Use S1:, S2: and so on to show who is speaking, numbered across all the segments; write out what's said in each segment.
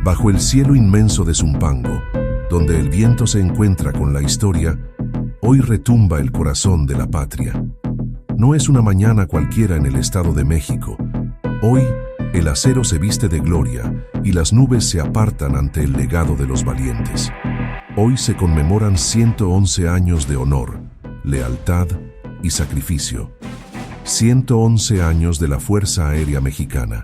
S1: Bajo el cielo inmenso de Zumpango, donde el viento se encuentra con la historia, hoy retumba el corazón de la patria. No es una mañana cualquiera en el Estado de México. Hoy, el acero se viste de gloria y las nubes se apartan ante el legado de los valientes. Hoy se conmemoran 111 años de honor, lealtad y sacrificio. 111 años de la Fuerza Aérea Mexicana.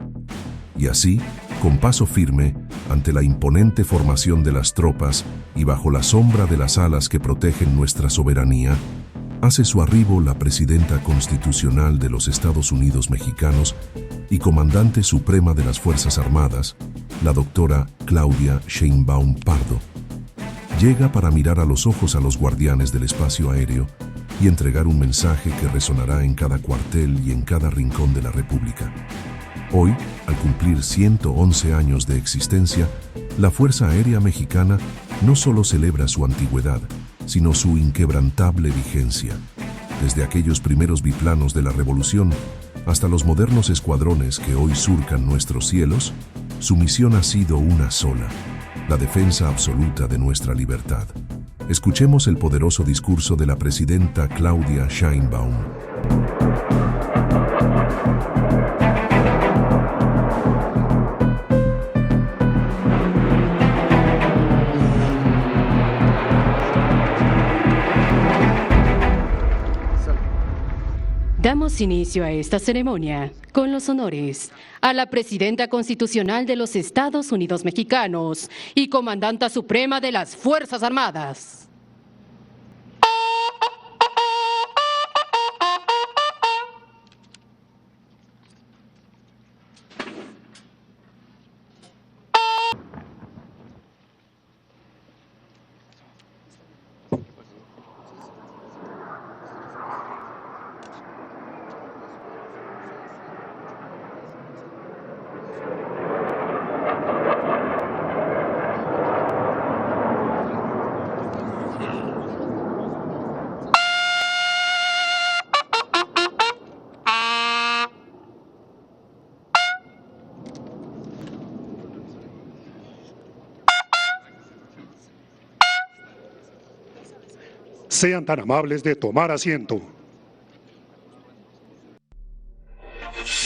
S1: Y así, con paso firme, ante la imponente formación de las tropas y bajo la sombra de las alas que protegen nuestra soberanía, hace su arribo la Presidenta Constitucional de los Estados Unidos Mexicanos y Comandante Suprema de las Fuerzas Armadas, la doctora Claudia Sheinbaum Pardo. Llega para mirar a los ojos a los guardianes del espacio aéreo y entregar un mensaje que resonará en cada cuartel y en cada rincón de la República. Hoy, al cumplir 111 años de existencia, la Fuerza Aérea Mexicana no solo celebra su antigüedad, sino su inquebrantable vigencia. Desde aquellos primeros biplanos de la Revolución hasta los modernos escuadrones que hoy surcan nuestros cielos, su misión ha sido una sola: la defensa absoluta de nuestra libertad. Escuchemos el poderoso discurso de la Presidenta Claudia Sheinbaum.
S2: Damos inicio a esta ceremonia con los honores a la Presidenta Constitucional de los Estados Unidos Mexicanos y Comandanta Suprema de las Fuerzas Armadas.
S3: Sean tan amables de tomar asiento.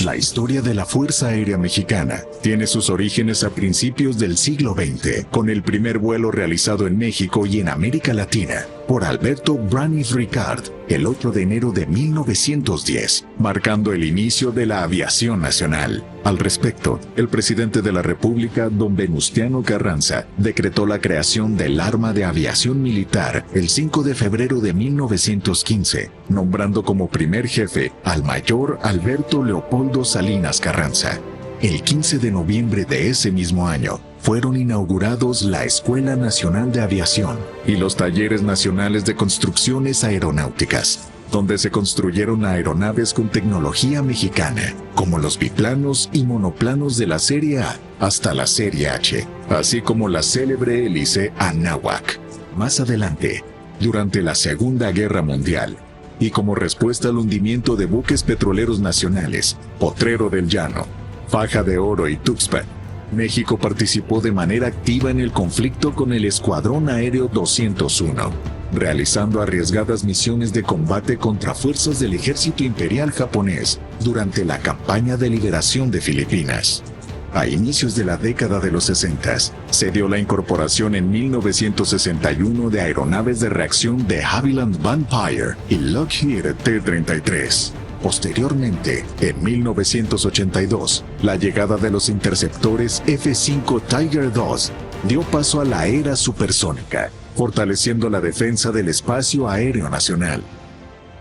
S4: La historia de la Fuerza Aérea Mexicana tiene sus orígenes a principios del siglo XX, con el primer vuelo realizado en México y en América Latina por Alberto Braniff Ricard el 8 de enero de 1910, marcando el inicio de la aviación nacional. Al respecto, el presidente de la República, don Venustiano Carranza, decretó la creación del Arma de Aviación Militar el 5 de febrero de 1915, nombrando como primer jefe al mayor Alberto Leopoldo Salinas Carranza. El 15 de noviembre de ese mismo año, fueron inaugurados la Escuela Nacional de Aviación y los Talleres Nacionales de Construcciones Aeronáuticas, donde se construyeron aeronaves con tecnología mexicana, como los biplanos y monoplanos de la Serie A hasta la Serie H, así como la célebre hélice Anáhuac. Más adelante, durante la Segunda Guerra Mundial, y como respuesta al hundimiento de buques petroleros nacionales, Potrero del Llano, Faja de Oro y Tuxpan, México participó de manera activa en el conflicto con el Escuadrón Aéreo 201, realizando arriesgadas misiones de combate contra fuerzas del Ejército Imperial japonés durante la campaña de liberación de Filipinas. A inicios de la década de los 60, se dio la incorporación en 1961 de aeronaves de reacción de Havilland Vampire y Lockheed T-33. Posteriormente, en 1982, la llegada de los interceptores F-5 Tiger II dio paso a la era supersónica, fortaleciendo la defensa del espacio aéreo nacional.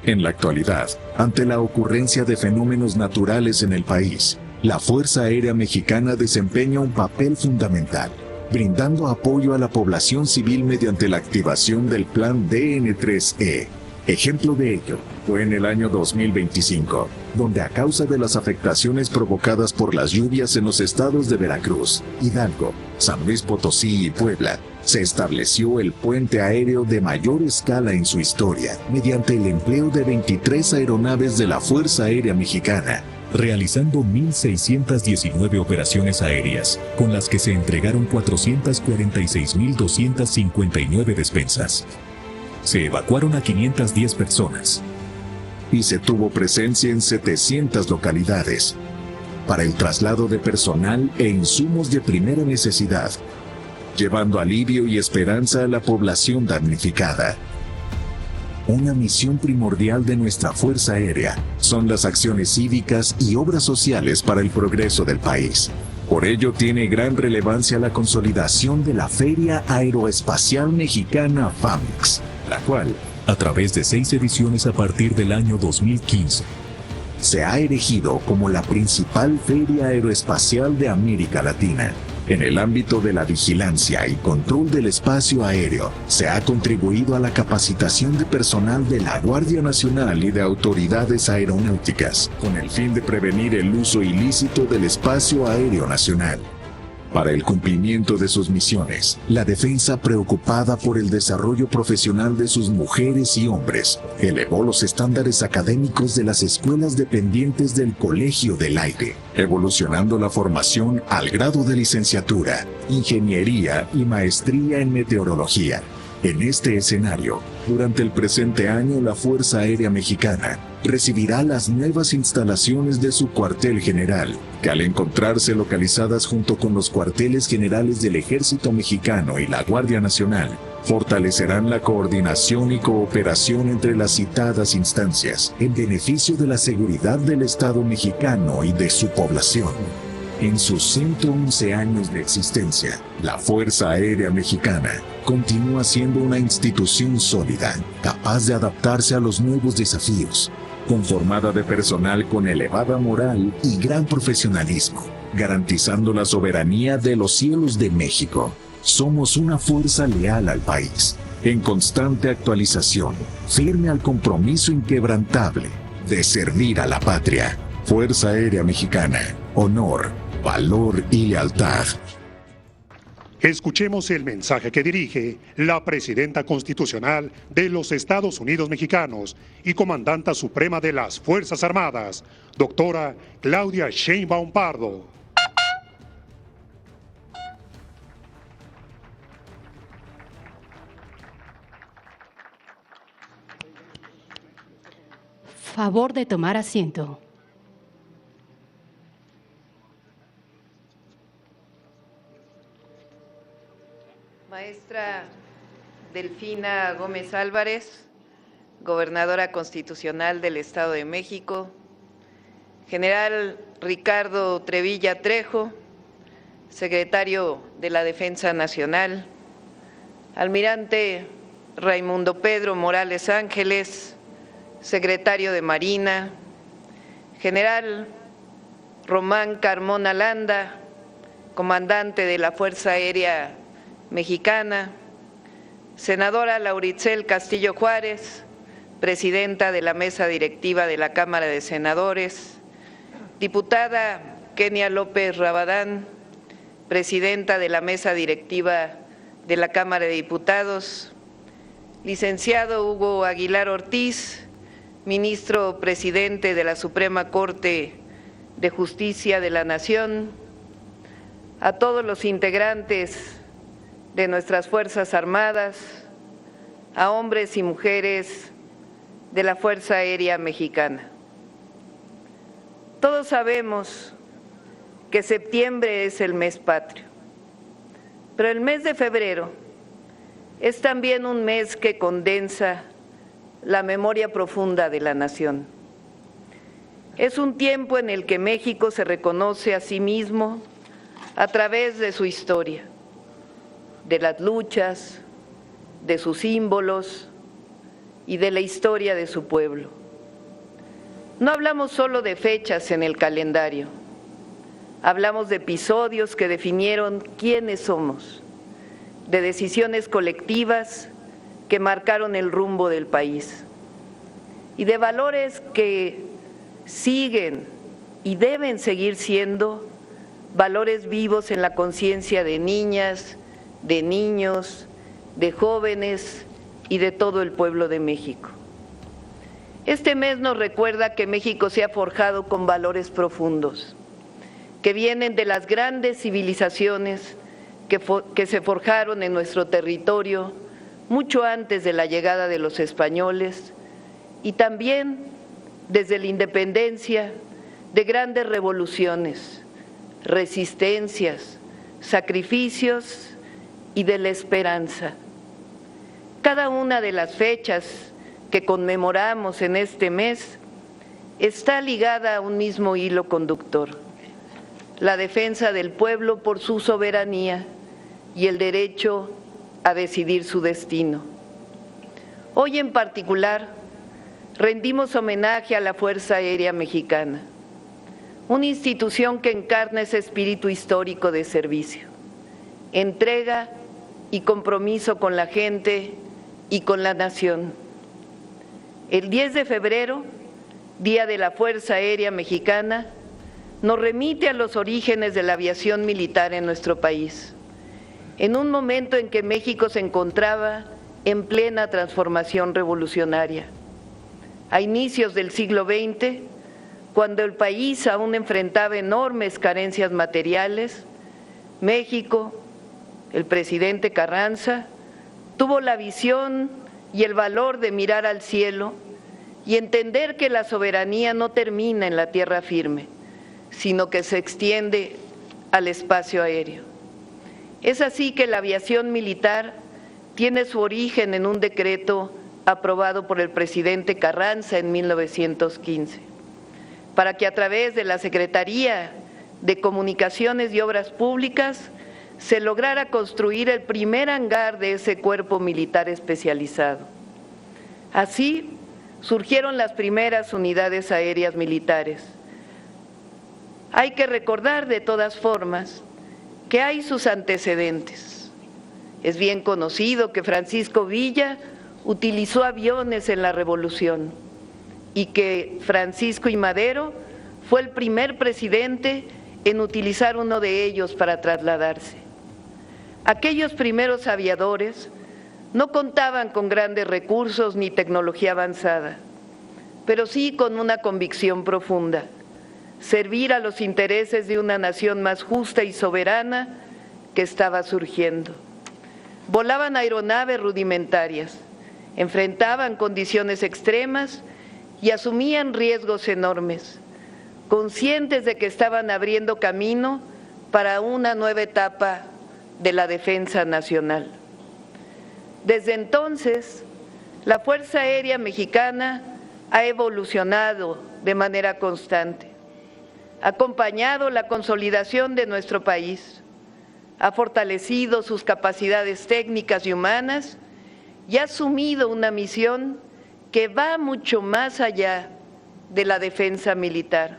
S4: En la actualidad, ante la ocurrencia de fenómenos naturales en el país, la Fuerza Aérea Mexicana desempeña un papel fundamental, brindando apoyo a la población civil mediante la activación del Plan DN3E. Ejemplo de ello fue en el año 2025, donde a causa de las afectaciones provocadas por las lluvias en los estados de Veracruz, Hidalgo, San Luis Potosí y Puebla, se estableció el puente aéreo de mayor escala en su historia, mediante el empleo de 23 aeronaves de la Fuerza Aérea Mexicana, realizando 1.619 operaciones aéreas, con las que se entregaron 446.259 despensas. Se evacuaron a 510 personas. Y se tuvo presencia en 700 localidades, para el traslado de personal e insumos de primera necesidad, llevando alivio y esperanza a la población damnificada. Una misión primordial de nuestra Fuerza Aérea son las acciones cívicas y obras sociales para el progreso del país. Por ello tiene gran relevancia la consolidación de la Feria Aeroespacial Mexicana FAMEX, la cual, a través de 6 ediciones a partir del año 2015, se ha erigido como la principal feria aeroespacial de América Latina. En el ámbito de la vigilancia y control del espacio aéreo, se ha contribuido a la capacitación de personal de la Guardia Nacional y de autoridades aeronáuticas, con el fin de prevenir el uso ilícito del espacio aéreo nacional. Para el cumplimiento de sus misiones, la defensa, preocupada por el desarrollo profesional de sus mujeres y hombres, elevó los estándares académicos de las escuelas dependientes del Colegio del Aire, evolucionando la formación al grado de licenciatura, ingeniería y maestría en meteorología. En este escenario, durante el presente año, la Fuerza Aérea Mexicana recibirá las nuevas instalaciones de su cuartel general, que al encontrarse localizadas junto con los cuarteles generales del Ejército Mexicano y la Guardia Nacional, fortalecerán la coordinación y cooperación entre las citadas instancias, en beneficio de la seguridad del Estado mexicano y de su población. En sus 111 años de existencia, la Fuerza Aérea Mexicana continúa siendo una institución sólida, capaz de adaptarse a los nuevos desafíos, conformada de personal con elevada moral y gran profesionalismo, garantizando la soberanía de los cielos de México. Somos una fuerza leal al país, en constante actualización, firme al compromiso inquebrantable de servir a la patria. Fuerza Aérea Mexicana, honor, valor y lealtad.
S3: Escuchemos el mensaje que dirige la Presidenta Constitucional de los Estados Unidos Mexicanos y Comandanta Suprema de las Fuerzas Armadas, doctora Claudia Sheinbaum Pardo.
S2: Favor de tomar asiento.
S5: Maestra Delfina Gómez Álvarez, Gobernadora Constitucional del Estado de México, General Ricardo Trevilla Trejo, Secretario de la Defensa Nacional, Almirante Raimundo Pedro Morales Ángeles, Secretario de Marina, General Román Carmona Landa, Comandante de la Fuerza Aérea Mexicana, Senadora Lauritzel Castillo Juárez, Presidenta de la Mesa Directiva de la Cámara de Senadores, Diputada Kenia López Rabadán, Presidenta de la Mesa Directiva de la Cámara de Diputados, Licenciado Hugo Aguilar Ortiz, Ministro Presidente de la Suprema Corte de Justicia de la Nación, a todos los integrantes de nuestras Fuerzas Armadas, a hombres y mujeres de la Fuerza Aérea Mexicana. Todos sabemos que septiembre es el mes patrio, pero el mes de febrero es también un mes que condensa la memoria profunda de la nación. Es un tiempo en el que México se reconoce a sí mismo a través de su historia, de las luchas, de sus símbolos y de la historia de su pueblo. No hablamos solo de fechas en el calendario, hablamos de episodios que definieron quiénes somos, de decisiones colectivas que marcaron el rumbo del país y de valores que siguen y deben seguir siendo valores vivos en la conciencia de niñas, de niños, de jóvenes y de todo el pueblo de México. Este mes nos recuerda que México se ha forjado con valores profundos, que vienen de las grandes civilizaciones que se forjaron en nuestro territorio mucho antes de la llegada de los españoles y también desde la independencia de grandes revoluciones, resistencias, sacrificios y de la esperanza. Cada una de las fechas que conmemoramos en este mes está ligada a un mismo hilo conductor: la defensa del pueblo por su soberanía y el derecho a decidir su destino. Hoy en particular rendimos homenaje a la Fuerza Aérea Mexicana, una institución que encarna ese espíritu histórico de servicio, entrega y compromiso con la gente y con la nación. El 10 de febrero, Día de la Fuerza Aérea Mexicana, nos remite a los orígenes de la aviación militar en nuestro país, en un momento en que México se encontraba en plena transformación revolucionaria. A inicios del siglo XX, cuando el país aún enfrentaba enormes carencias materiales, México, el presidente Carranza, tuvo la visión y el valor de mirar al cielo y entender que la soberanía no termina en la tierra firme, sino que se extiende al espacio aéreo. Es así que la aviación militar tiene su origen en un decreto aprobado por el presidente Carranza en 1915, para que a través de la Secretaría de Comunicaciones y Obras Públicas se lograra construir el primer hangar de ese cuerpo militar especializado. Así surgieron las primeras unidades aéreas militares. Hay que recordar de todas formas que hay sus antecedentes. Es bien conocido que Francisco Villa utilizó aviones en la Revolución y que Francisco I. Madero fue el primer presidente en utilizar uno de ellos para trasladarse. Aquellos primeros aviadores no contaban con grandes recursos ni tecnología avanzada, pero sí con una convicción profunda: servir a los intereses de una nación más justa y soberana que estaba surgiendo. Volaban aeronaves rudimentarias, enfrentaban condiciones extremas y asumían riesgos enormes, conscientes de que estaban abriendo camino para una nueva etapa de la defensa nacional. Desde entonces, la Fuerza Aérea Mexicana ha evolucionado de manera constante, ha acompañado la consolidación de nuestro país, ha fortalecido sus capacidades técnicas y humanas y ha asumido una misión que va mucho más allá de la defensa militar.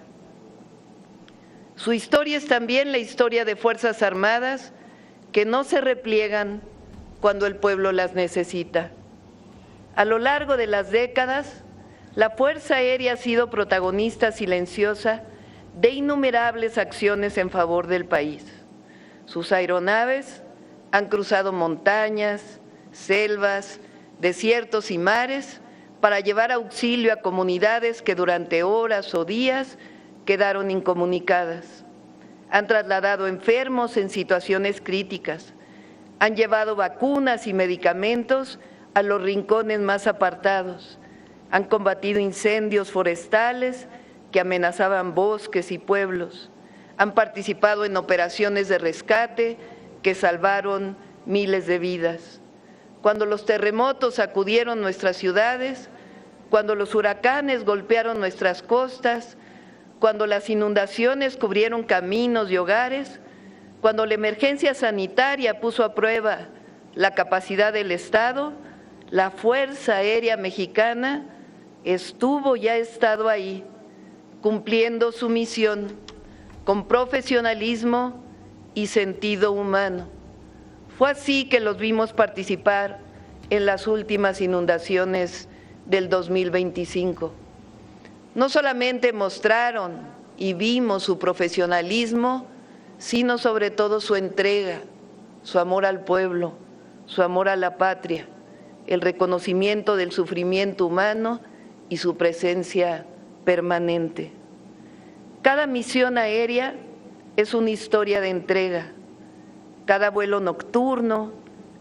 S5: Su historia es también la historia de Fuerzas Armadas que no se repliegan cuando el pueblo las necesita. A lo largo de las décadas, la Fuerza Aérea ha sido protagonista silenciosa de innumerables acciones en favor del país. Sus aeronaves han cruzado montañas, selvas, desiertos y mares para llevar auxilio a comunidades que durante horas o días quedaron incomunicadas. Han trasladado enfermos en situaciones críticas, han llevado vacunas y medicamentos a los rincones más apartados, han combatido incendios forestales que amenazaban bosques y pueblos, han participado en operaciones de rescate que salvaron miles de vidas. Cuando los terremotos sacudieron nuestras ciudades, cuando los huracanes golpearon nuestras costas, cuando las inundaciones cubrieron caminos y hogares, cuando la emergencia sanitaria puso a prueba la capacidad del Estado, la Fuerza Aérea Mexicana estuvo y ha estado ahí, cumpliendo su misión con profesionalismo y sentido humano. Fue así que los vimos participar en las últimas inundaciones del 2025. No solamente mostraron y vimos su profesionalismo, sino sobre todo su entrega, su amor al pueblo, su amor a la patria, el reconocimiento del sufrimiento humano y su presencia permanente. Cada misión aérea es una historia de entrega. Cada vuelo nocturno,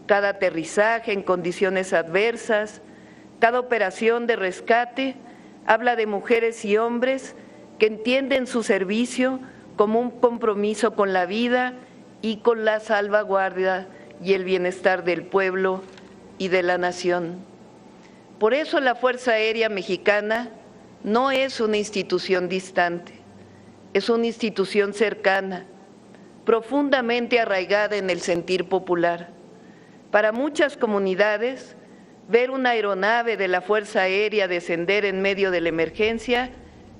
S5: cada aterrizaje en condiciones adversas, cada operación de rescate habla de mujeres y hombres que entienden su servicio como un compromiso con la vida y con la salvaguardia y el bienestar del pueblo y de la nación. Por eso la Fuerza Aérea Mexicana no es una institución distante, es una institución cercana, profundamente arraigada en el sentir popular. Para muchas comunidades, ver una aeronave de la Fuerza Aérea descender en medio de la emergencia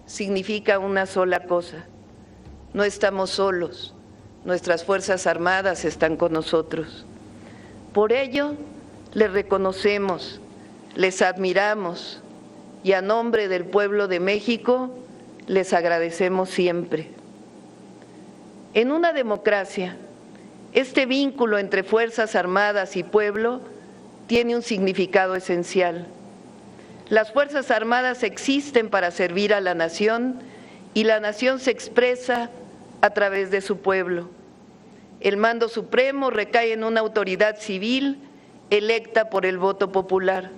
S5: significa una sola cosa: no estamos solos, nuestras Fuerzas Armadas están con nosotros. Por ello, les reconocemos, les admiramos y a nombre del pueblo de México les agradecemos siempre. En una democracia, este vínculo entre Fuerzas Armadas y pueblo tiene un significado esencial. Las Fuerzas Armadas existen para servir a la nación y la nación se expresa a través de su pueblo. El mando supremo recae en una autoridad civil electa por el voto popular,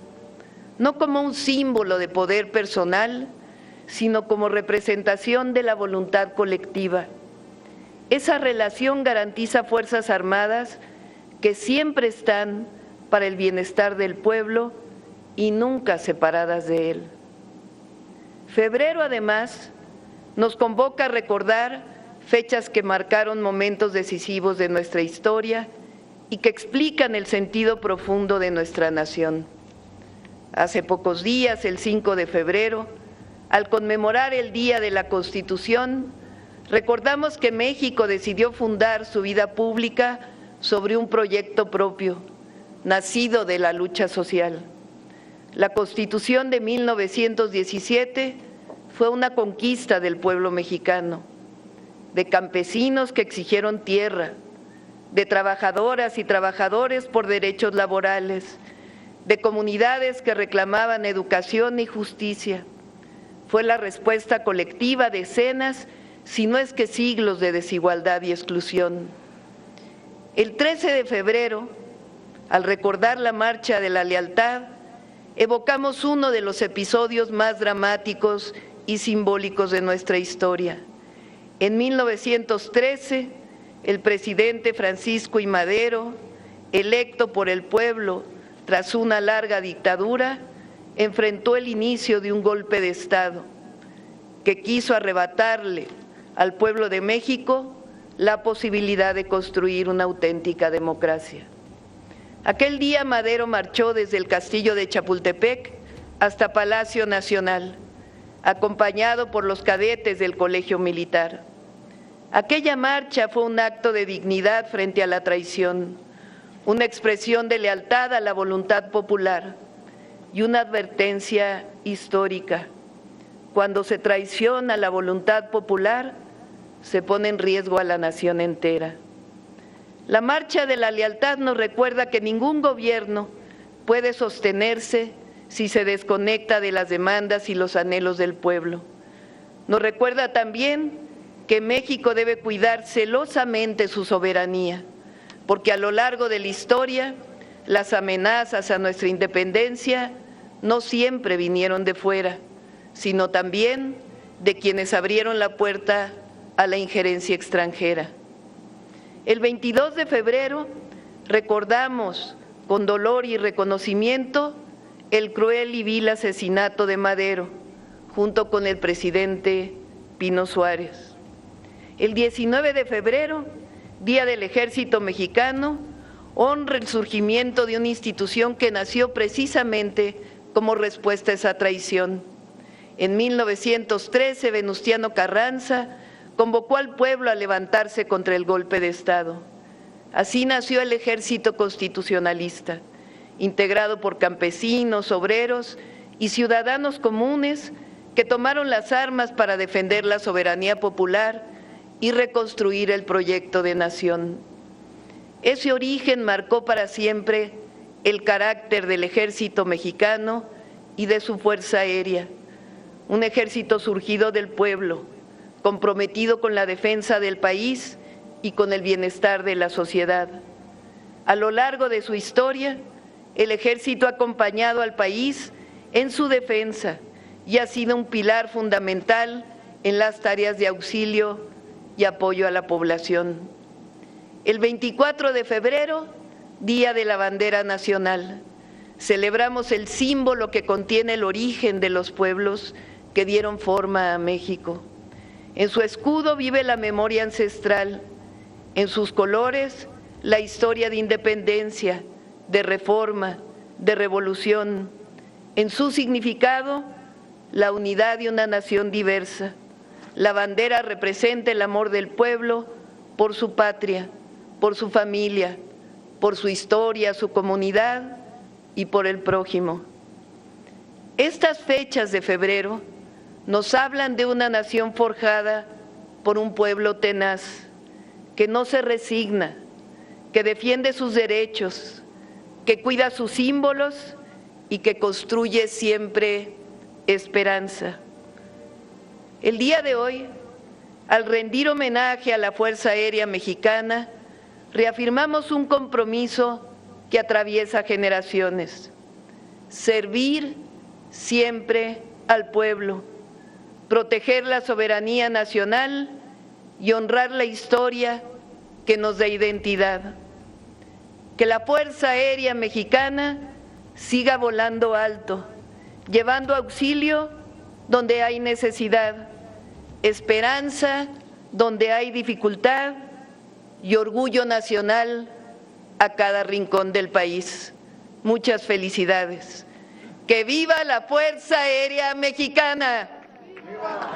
S5: no como un símbolo de poder personal, sino como representación de la voluntad colectiva. Esa relación garantiza Fuerzas Armadas que siempre están para el bienestar del pueblo y nunca separadas de él. Febrero, además, nos convoca a recordar fechas que marcaron momentos decisivos de nuestra historia y que explican el sentido profundo de nuestra nación. Hace pocos días, el 5 de febrero, al conmemorar el Día de la Constitución, recordamos que México decidió fundar su vida pública sobre un proyecto propio, nacido de la lucha social. La Constitución de 1917 fue una conquista del pueblo mexicano, de campesinos que exigieron tierra, de trabajadoras y trabajadores por derechos laborales, de comunidades que reclamaban educación y justicia. Fue la respuesta colectiva a decenas, si no es que siglos de desigualdad y exclusión. El 13 de febrero, al recordar la Marcha de la Lealtad, evocamos uno de los episodios más dramáticos y simbólicos de nuestra historia. En 1913, el presidente Francisco I. Madero, electo por el pueblo tras una larga dictadura, enfrentó el inicio de un golpe de Estado que quiso arrebatarle al pueblo de México la posibilidad de construir una auténtica democracia. Aquel día Madero marchó desde el castillo de Chapultepec hasta Palacio Nacional, acompañado por los cadetes del Colegio Militar. Aquella marcha fue un acto de dignidad frente a la traición, una expresión de lealtad a la voluntad popular y una advertencia histórica. Cuando se traiciona la voluntad popular, se pone en riesgo a la nación entera. La Marcha de la Lealtad nos recuerda que ningún gobierno puede sostenerse si se desconecta de las demandas y los anhelos del pueblo. Nos recuerda también que México debe cuidar celosamente su soberanía, porque a lo largo de la historia las amenazas a nuestra independencia no siempre vinieron de fuera, sino también de quienes abrieron la puerta a la injerencia extranjera. El 22 de febrero recordamos con dolor y reconocimiento el cruel y vil asesinato de Madero, junto con el presidente Pino Suárez. El 19 de febrero, Día del Ejército Mexicano, honra el surgimiento de una institución que nació precisamente como respuesta a esa traición. En 1913, Venustiano Carranza convocó al pueblo a levantarse contra el golpe de Estado. Así nació el Ejército Constitucionalista, integrado por campesinos, obreros y ciudadanos comunes que tomaron las armas para defender la soberanía popular y reconstruir el proyecto de nación. Ese origen marcó para siempre el carácter del Ejército Mexicano y de su Fuerza Aérea, un ejército surgido del pueblo, comprometido con la defensa del país y con el bienestar de la sociedad. A lo largo de su historia, el ejército ha acompañado al país en su defensa y ha sido un pilar fundamental en las tareas de auxilio y apoyo a la población. El 24 de febrero, Día de la Bandera Nacional, celebramos el símbolo que contiene el origen de los pueblos que dieron forma a México. En su escudo vive la memoria ancestral, en sus colores la historia de independencia, de reforma, de revolución, en su significado la unidad de una nación diversa. La bandera representa el amor del pueblo por su patria, por su familia, por su historia, su comunidad y por el prójimo. Estas fechas de febrero nos hablan de una nación forjada por un pueblo tenaz, que no se resigna, que defiende sus derechos, que cuida sus símbolos y que construye siempre esperanza. El día de hoy, al rendir homenaje a la Fuerza Aérea Mexicana, reafirmamos un compromiso que atraviesa generaciones: servir siempre al pueblo, proteger la soberanía nacional y honrar la historia que nos da identidad. Que la Fuerza Aérea Mexicana siga volando alto, llevando auxilio donde hay necesidad, esperanza donde hay dificultad y orgullo nacional a cada rincón del país. Muchas felicidades. ¡Que viva la Fuerza Aérea Mexicana! ¡Viva!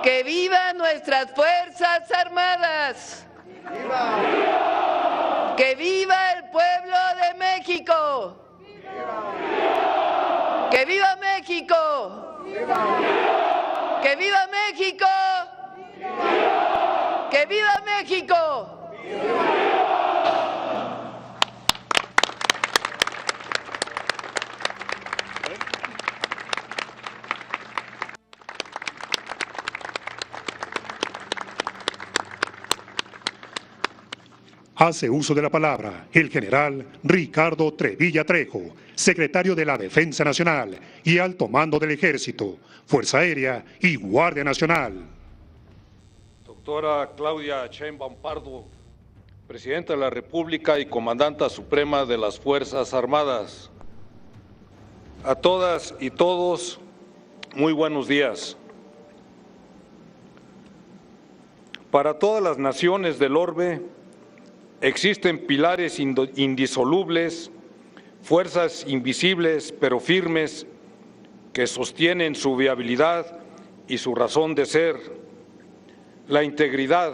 S5: ¡Que viva nuestras Fuerzas Armadas! ¡Viva! ¡Que viva el pueblo de México! ¡Viva! ¡Que viva México! ¡Viva! ¡Que viva México! ¡Viva! ¡Que viva México! ¡Viva!
S3: Hace uso de la palabra el general Ricardo Trevilla Trejo, secretario de la Defensa Nacional y alto mando del Ejército, Fuerza Aérea y Guardia Nacional.
S6: Doctora Claudia Sheinbaum Pardo, Presidenta de la República y Comandanta Suprema de las Fuerzas Armadas. A todas y todos, muy buenos días. Para todas las naciones del orbe, existen pilares indisolubles, fuerzas invisibles pero firmes que sostienen su viabilidad y su razón de ser. La integridad,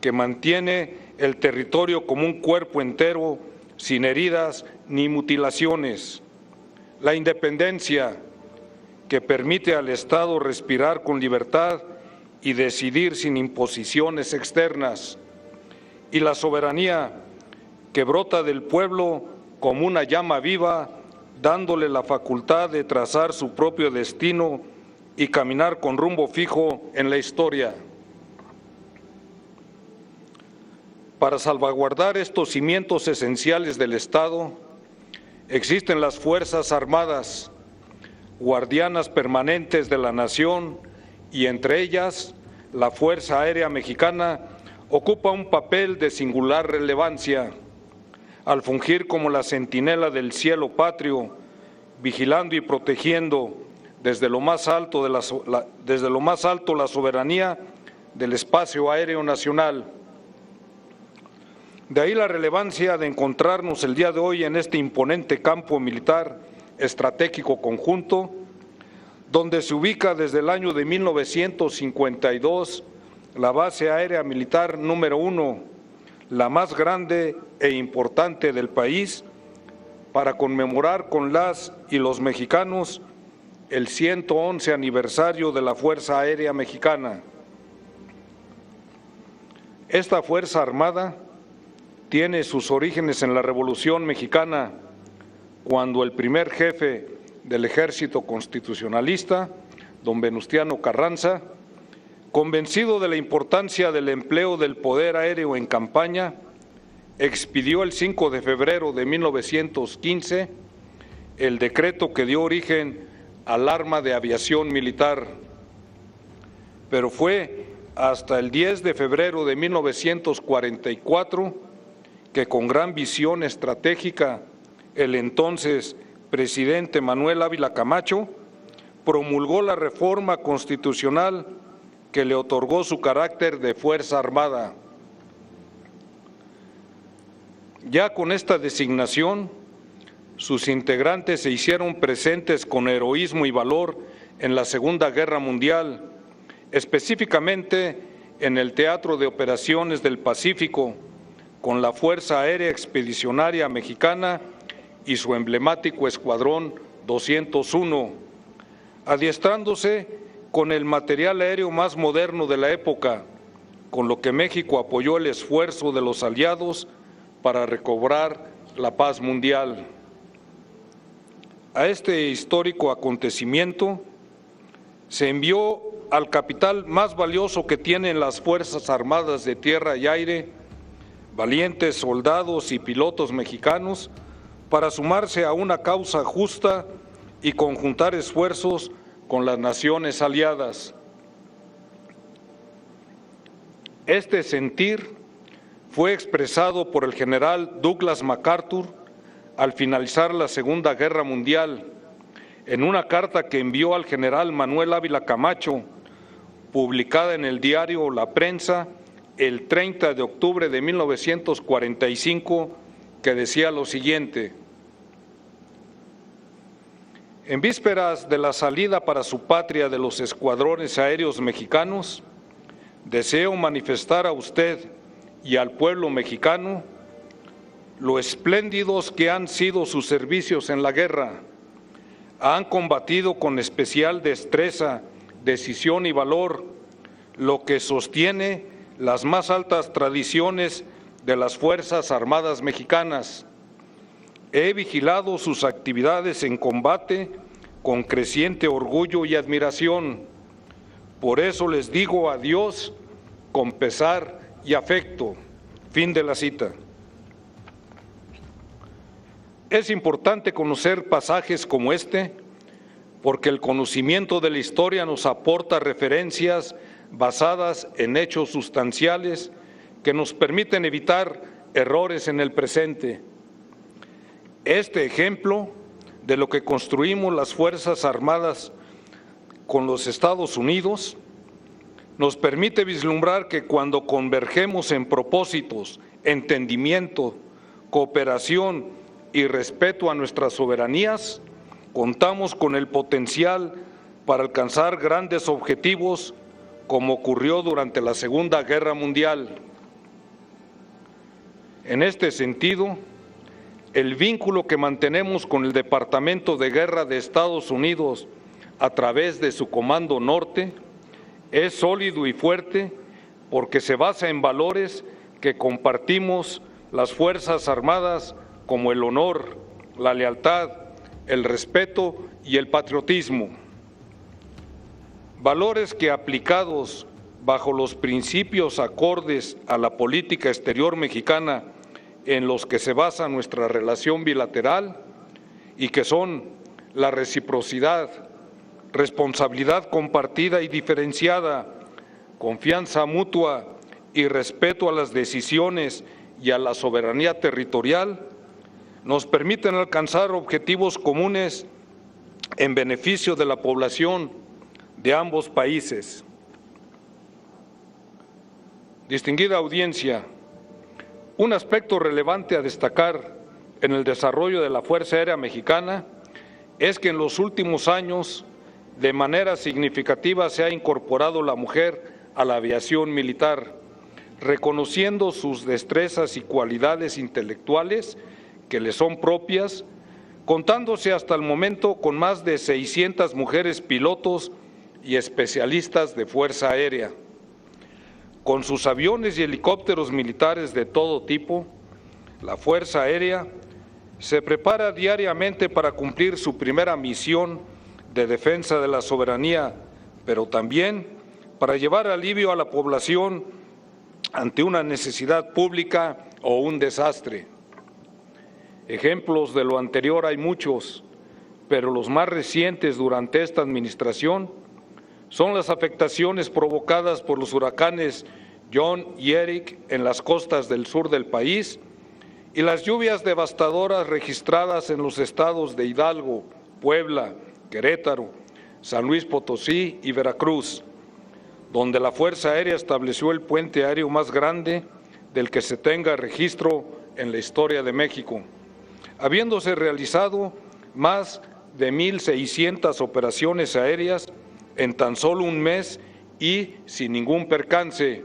S6: que mantiene el territorio como un cuerpo entero, sin heridas ni mutilaciones. La independencia, que permite al Estado respirar con libertad y decidir sin imposiciones externas. Y la soberanía, que brota del pueblo como una llama viva, dándole la facultad de trazar su propio destino y caminar con rumbo fijo en la historia. Para salvaguardar estos cimientos esenciales del Estado, existen las Fuerzas Armadas, guardianas permanentes de la nación, y entre ellas la Fuerza Aérea Mexicana ocupa un papel de singular relevancia al fungir como la centinela del cielo patrio, vigilando y protegiendo desde lo más alto la soberanía del espacio aéreo nacional. De ahí la relevancia de encontrarnos el día de hoy en este imponente campo militar estratégico conjunto, donde se ubica desde el año de 1952 la base aérea militar número 1, la más grande e importante del país, para conmemorar con las y los mexicanos el 111 aniversario de la Fuerza Aérea Mexicana. Esta Fuerza Armada tiene sus orígenes en la Revolución Mexicana, cuando el primer jefe del Ejército Constitucionalista, don Venustiano Carranza, convencido de la importancia del empleo del poder aéreo en campaña, expidió el 5 de febrero de 1915 el decreto que dio origen al arma de aviación militar. Pero fue hasta el 10 de febrero de 1944 que con gran visión estratégica el entonces presidente Manuel Ávila Camacho promulgó la reforma constitucional que le otorgó su carácter de Fuerza Armada. Ya con esta designación, sus integrantes se hicieron presentes con heroísmo y valor en la Segunda Guerra Mundial, específicamente en el Teatro de Operaciones del Pacífico, con la Fuerza Aérea Expedicionaria Mexicana y su emblemático Escuadrón 201, adiestrándose con el material aéreo más moderno de la época, con lo que México apoyó el esfuerzo de los aliados para recobrar la paz mundial. A este histórico acontecimiento se envió al capital más valioso que tienen las Fuerzas Armadas de tierra y aire, valientes soldados y pilotos mexicanos, para sumarse a una causa justa y conjuntar esfuerzos con las naciones aliadas. Este sentir fue expresado por el general Douglas MacArthur al finalizar la Segunda Guerra Mundial, en una carta que envió al general Manuel Ávila Camacho, publicada en el diario La Prensa el 30 de octubre de 1945, que decía lo siguiente: en vísperas de la salida para su patria de los escuadrones aéreos mexicanos, deseo manifestar a usted y al pueblo mexicano lo espléndidos que han sido sus servicios en la guerra. Han combatido con especial destreza, decisión y valor, lo que sostiene las más altas tradiciones de las Fuerzas Armadas mexicanas. He vigilado sus actividades en combate con creciente orgullo y admiración. Por eso les digo adiós con pesar y afecto. Fin de la cita. Es importante conocer pasajes como este, porque el conocimiento de la historia nos aporta referencias basadas en hechos sustanciales que nos permiten evitar errores en el presente. Este ejemplo de lo que construimos las Fuerzas Armadas con los Estados Unidos nos permite vislumbrar que cuando convergemos en propósitos, entendimiento, cooperación y respeto a nuestras soberanías, contamos con el potencial para alcanzar grandes objetivos, como ocurrió durante la Segunda Guerra Mundial. En este sentido, el vínculo que mantenemos con el Departamento de Guerra de Estados Unidos a través de su Comando Norte es sólido y fuerte porque se basa en valores que compartimos las Fuerzas Armadas, como el honor, la lealtad, el respeto y el patriotismo. Valores que, aplicados bajo los principios acordes a la política exterior mexicana en los que se basa nuestra relación bilateral y que son la reciprocidad, responsabilidad compartida y diferenciada, confianza mutua y respeto a las decisiones y a la soberanía territorial, nos permiten alcanzar objetivos comunes en beneficio de la población de ambos países. Distinguida audiencia, un aspecto relevante a destacar en el desarrollo de la Fuerza Aérea Mexicana es que en los últimos años, de manera significativa, se ha incorporado la mujer a la aviación militar, reconociendo sus destrezas y cualidades intelectuales que le son propias, contándose hasta el momento con más de 600 mujeres pilotos y especialistas de Fuerza Aérea. Con sus aviones y helicópteros militares de todo tipo, la Fuerza Aérea se prepara diariamente para cumplir su primera misión de defensa de la soberanía, pero también para llevar alivio a la población ante una necesidad pública o un desastre. Ejemplos de lo anterior hay muchos, pero los más recientes durante esta administración son las afectaciones provocadas por los huracanes John y Eric en las costas del sur del país y las lluvias devastadoras registradas en los estados de Hidalgo, Puebla, Querétaro, San Luis Potosí y Veracruz, donde la Fuerza Aérea estableció el puente aéreo más grande del que se tenga registro en la historia de México, habiéndose realizado más de 1,600 operaciones aéreas en tan solo un mes y sin ningún percance,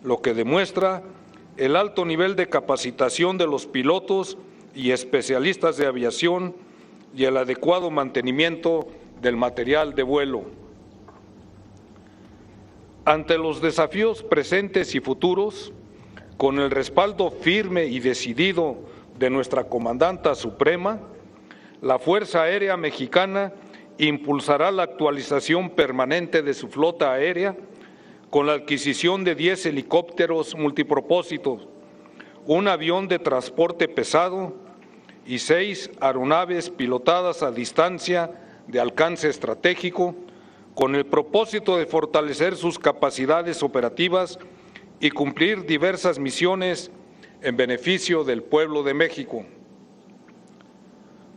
S6: lo que demuestra el alto nivel de capacitación de los pilotos y especialistas de aviación y el adecuado mantenimiento del material de vuelo. Ante los desafíos presentes y futuros, con el respaldo firme y decidido de nuestra Comandanta Suprema, la Fuerza Aérea Mexicana impulsará la actualización permanente de su flota aérea con la adquisición de 10 helicópteros multipropósitos, un avión de transporte pesado y 6 aeronaves pilotadas a distancia de alcance estratégico, con el propósito de fortalecer sus capacidades operativas y cumplir diversas misiones en beneficio del pueblo de México.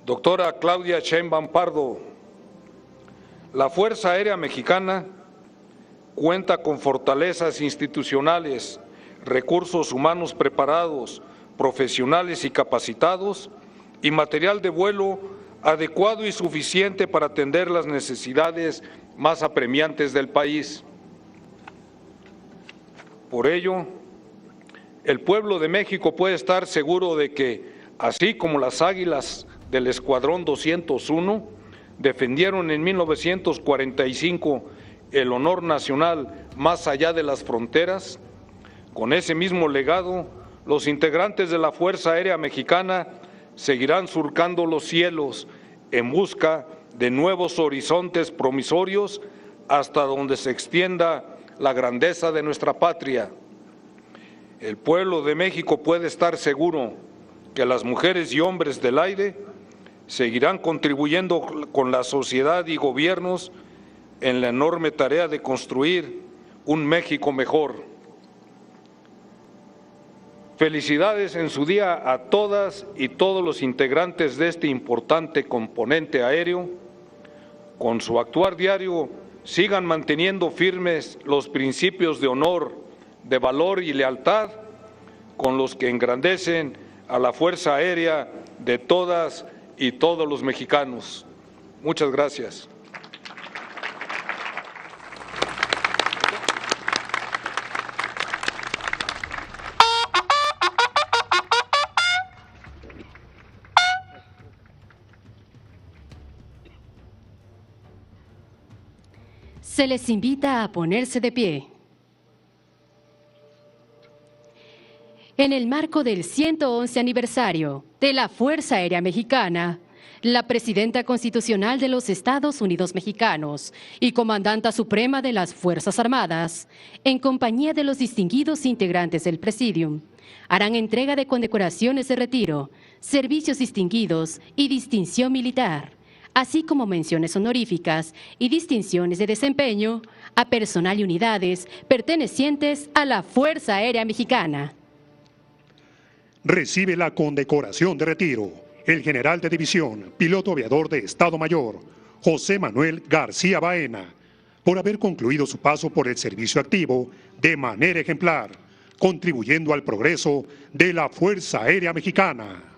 S6: Doctora Claudia Sheinbaum Pardo, la Fuerza Aérea Mexicana cuenta con fortalezas institucionales, recursos humanos preparados, profesionales y capacitados y material de vuelo adecuado y suficiente para atender las necesidades más apremiantes del país. Por ello, el pueblo de México puede estar seguro de que, así como las águilas del Escuadrón 201 defendieron en 1945 el honor nacional más allá de las fronteras, con ese mismo legado, los integrantes de la Fuerza Aérea Mexicana seguirán surcando los cielos en busca de nuevos horizontes promisorios hasta donde se extienda la grandeza de nuestra patria. El pueblo de México puede estar seguro que las mujeres y hombres del aire seguirán contribuyendo con la sociedad y gobiernos en la enorme tarea de construir un México mejor. Felicidades en su día a todas y todos los integrantes de este importante componente aéreo. Con su actuar diario, sigan manteniendo firmes los principios de honor, de valor y lealtad con los que engrandecen a la Fuerza Aérea de todas y todos los mexicanos. Muchas gracias.
S2: Se les invita a ponerse de pie. En el marco del 111 aniversario de la Fuerza Aérea Mexicana, la Presidenta Constitucional de los Estados Unidos Mexicanos y Comandanta Suprema de las Fuerzas Armadas, en compañía de los distinguidos integrantes del Presidium, harán entrega de condecoraciones de retiro, servicios distinguidos y distinción militar, así como menciones honoríficas y distinciones de desempeño a personal y unidades pertenecientes a la Fuerza Aérea Mexicana.
S3: Recibe la condecoración de retiro el general de división, piloto aviador de Estado Mayor, José Manuel García Baena, por haber concluido su paso por el servicio activo de manera ejemplar, contribuyendo al progreso de la Fuerza Aérea Mexicana.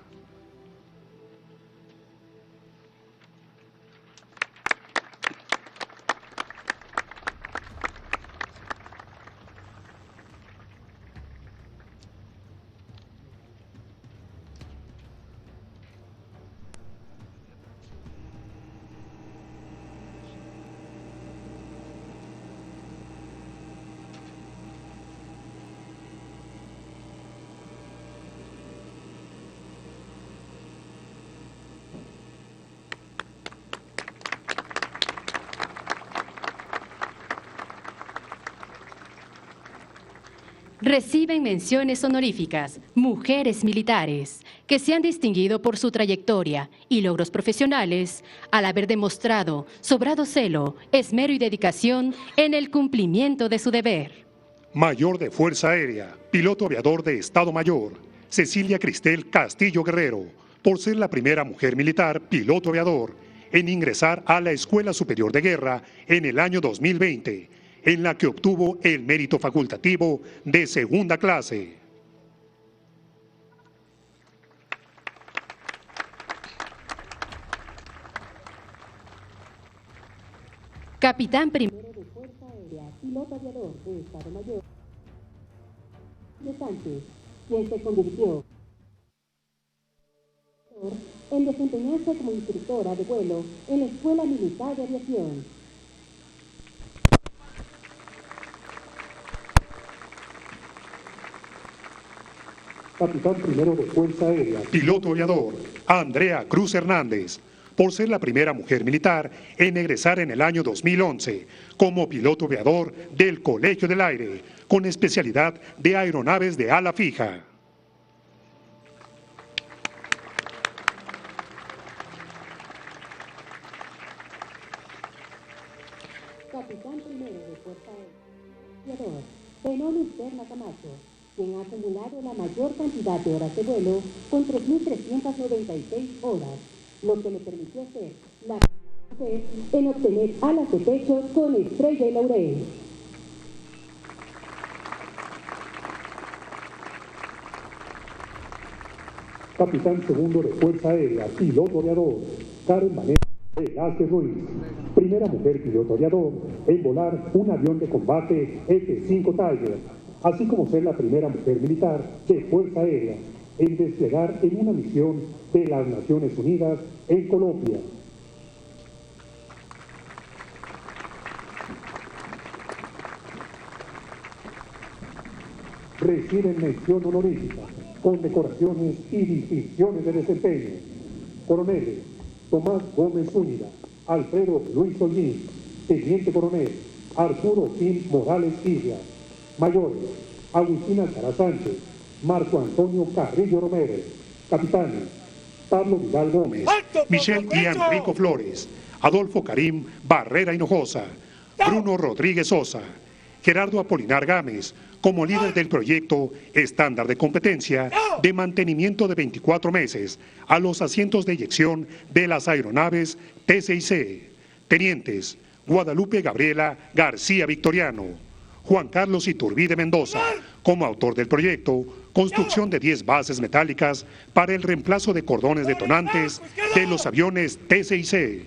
S2: Reciben menciones honoríficas mujeres militares que se han distinguido por su trayectoria y logros profesionales al haber demostrado sobrado celo, esmero y dedicación en el cumplimiento de su deber.
S3: Mayor de Fuerza Aérea, piloto aviador de Estado Mayor, Cecilia Cristel Castillo Guerrero, por ser la primera mujer militar piloto aviador en ingresar a la Escuela Superior de Guerra en el año 2020, en la que obtuvo el mérito facultativo de segunda clase.
S2: Capitán primero de Fuerza Aérea, piloto aviador de Estado Mayor, de Sánchez, quien se convirtió en desempeñarse como instructora de vuelo en la Escuela Militar de Aviación.
S3: Capitán primero de Fuerza Aérea, piloto aviador, Andrea Cruz Hernández, por ser la primera mujer militar en egresar en el año 2011 como piloto aviador del Colegio del Aire, con especialidad de aeronaves de ala fija.
S2: Capitán primero de Fuerza Aérea, Benoni Serna Camacho, quien ha acumulado la mayor cantidad de horas de vuelo con 3.396 horas, lo que le permitió ser la mujer en obtener alas de techo con estrella y laurel.
S3: Capitán segundo de Fuerza Aérea, piloto aviador, Karen Vanessa Velázquez Ruiz, primera mujer piloto aviador en volar un avión de combate F-5 Tiger, así como ser la primera mujer militar de Fuerza Aérea en desplegar en una misión de las Naciones Unidas en Colombia. Reciben mención honorífica, condecoraciones y distinciones de desempeño. Coroneles: Tomás Gómez Zúñiga, Alfredo Luis Holguín, Teniente Coronel Arturo Gil Morales Isla, Mayores: Agustina Cara Sánchez, Marco Antonio Carrillo Romero, Capitanes: Pablo Vidal Gómez, Michelle y Enrico Flores, Adolfo Karim Barrera Hinojosa, Bruno Rodríguez Sosa, Gerardo Apolinar Gámez, como líder del proyecto estándar de competencia de mantenimiento de 24 meses a los asientos de eyección de las aeronaves T-6C. Tenientes: Guadalupe Gabriela García Victoriano, Juan Carlos Iturbide Mendoza, como autor del proyecto, construcción de 10 bases metálicas para el reemplazo de cordones detonantes de los aviones T-6C.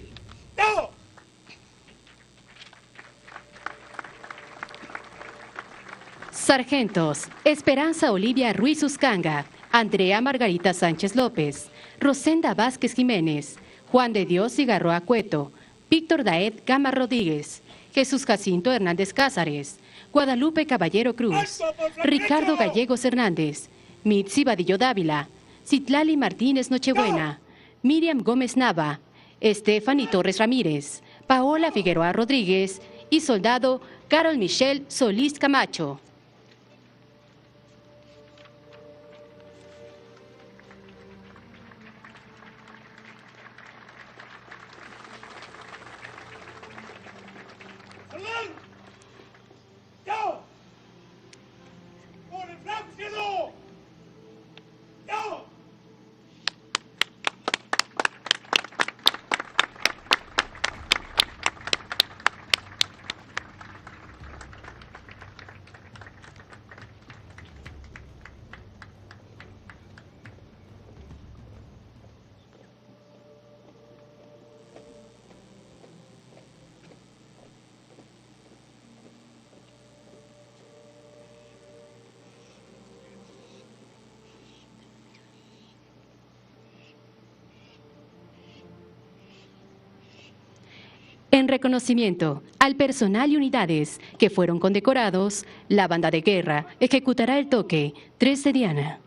S2: Sargentos: Esperanza Olivia Ruiz Uscanga, Andrea Margarita Sánchez López, Rosenda Vázquez Jiménez, Juan de Dios Cigarroa Cueto, Víctor Daed Gama Rodríguez, Jesús Jacinto Hernández Cázares, Guadalupe Caballero Cruz, Ricardo Gallegos Hernández, Mitzi Vadillo Dávila, Citlali Martínez Nochebuena, Miriam Gómez Nava, Stephanie Torres Ramírez, Paola Figueroa Rodríguez y soldado Carol Michelle Solís Camacho. En reconocimiento al personal y unidades que fueron condecorados, la banda de guerra ejecutará el toque 3 de Diana.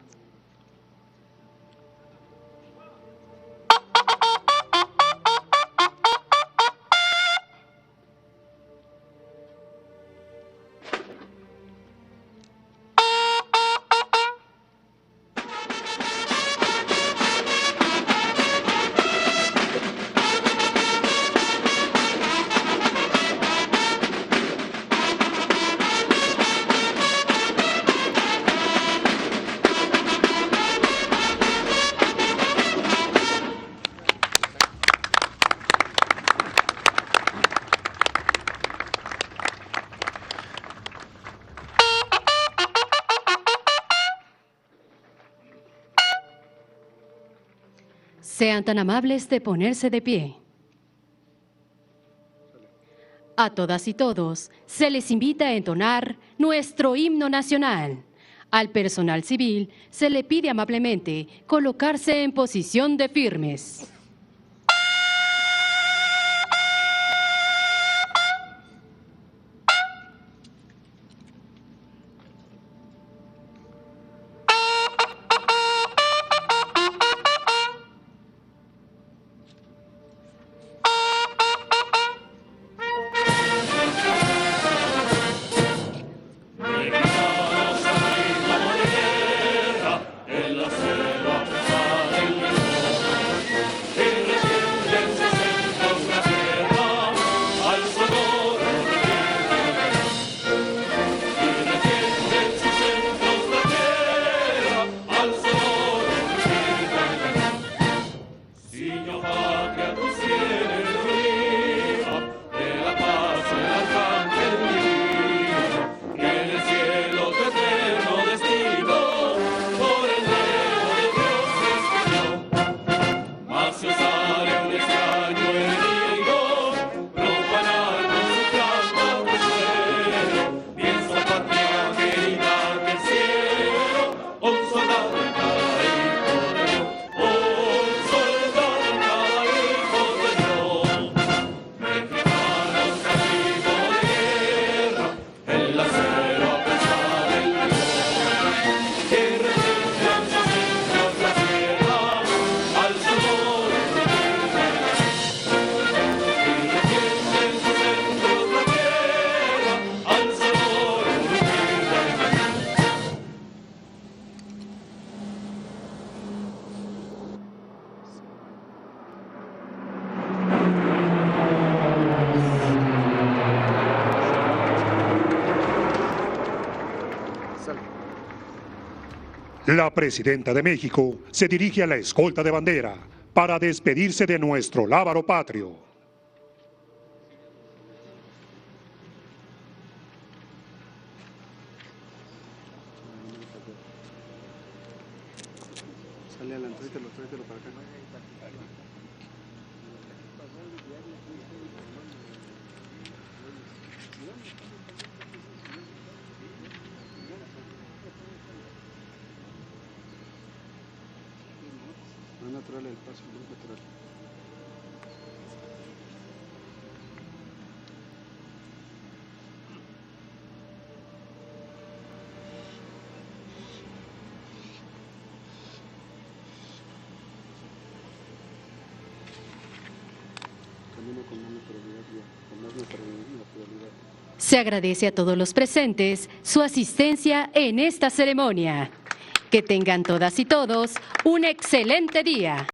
S2: Sean tan amables de ponerse de pie. A todas y todos se les invita a entonar nuestro himno nacional. Al personal civil se le pide amablemente colocarse en posición de firmes.
S3: La presidenta de México se dirige a la escolta de bandera para despedirse de nuestro lábaro patrio.
S7: Sale adelante, tráetelo para acá. Más natural el paso, muy natural. Camino con más naturalidad, con más naturalidad.
S2: Se agradece a todos los presentes su asistencia en esta ceremonia. Que tengan todas y todos un excelente día.